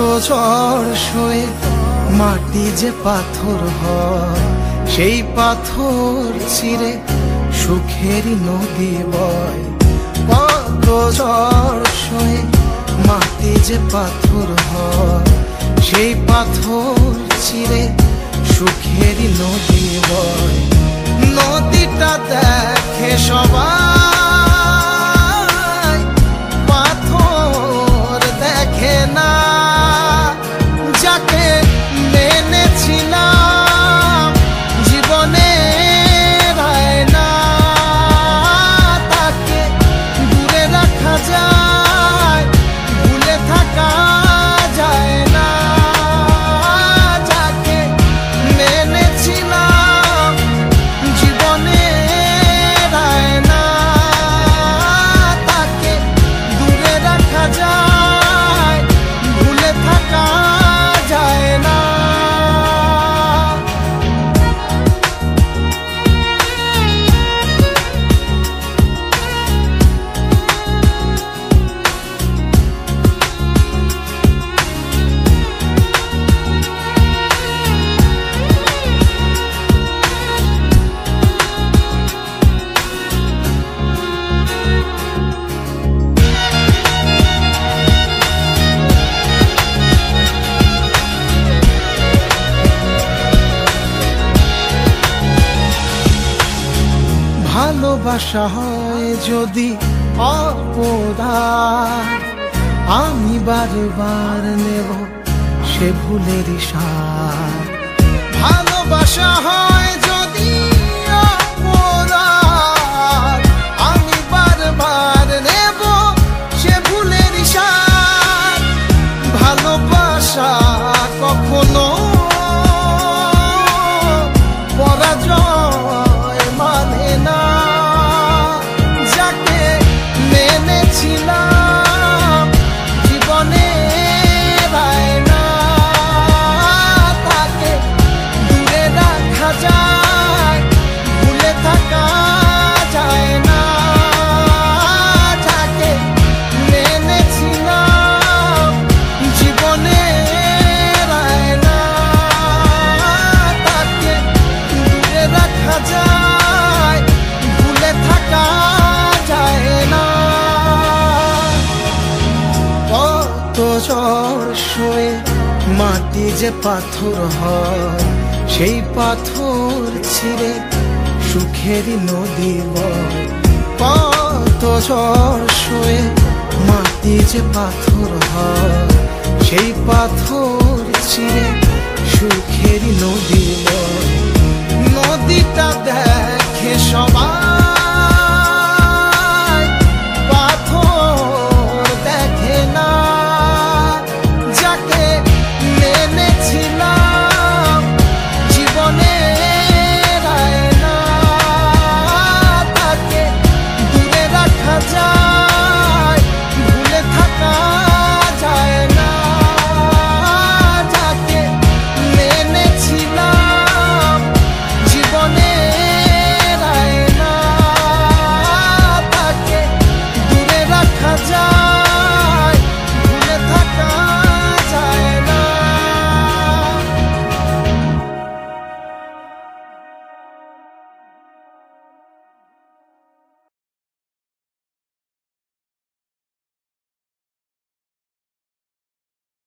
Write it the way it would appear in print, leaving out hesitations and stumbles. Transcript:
ঝড় সয়ে মাটি যে পাথর হয়, সেই পাথর চিরে সুখেরই নদী বয়। কত ঝড় সয়ে মাটি যে পাথর হয়, সেই পাথর চিরে সুখেরই নদী বয়। নদীটা দেখে সবাই, পাথর দেখে না। যাকে মেনেছিলাম জীবনে রায় না, তাকে দূরে রাখা যায়, ভুলে থাকা যায় না। যাকে মেনেছিলাম জীবনে রায় না, তাকে দূরে রাখা যায়, ভুলে থাকা যায় না। ভালোবাসা হয় যদি অপরাধ, আমি বারবার নেব সে ভুলেরই স্বাদ। ভালোবাসা হয় যদি অপরাধ, আমি বারবার নেব সে ভুলেরই স্বাদ। ভালোবাসা কখনো পরাজয় মানে না। যাকে মেনেছিলাম জীবনে রায় না, তাকে দূরে রাখা যায়, ভুলে থাকা যায় না। যাকে মেনেছিলাম জীবনে রায় না, তাকে দূরে রাখা যায়, ভুলে থাকা যায় না। কত ঝড় সয়ে মাটি যে পাথর হয়, সেই পাথর ছিঁড়ে সুখেরই নদী বয়। কত ঝড় সয়ে মাটি যে পাথর হয়, সেই পাথর ছিঁড়ে সুখেরই নদী বয়। নদীটা দেখে সবাই, পাথর দেখে না। যাকে মেনেছিলাম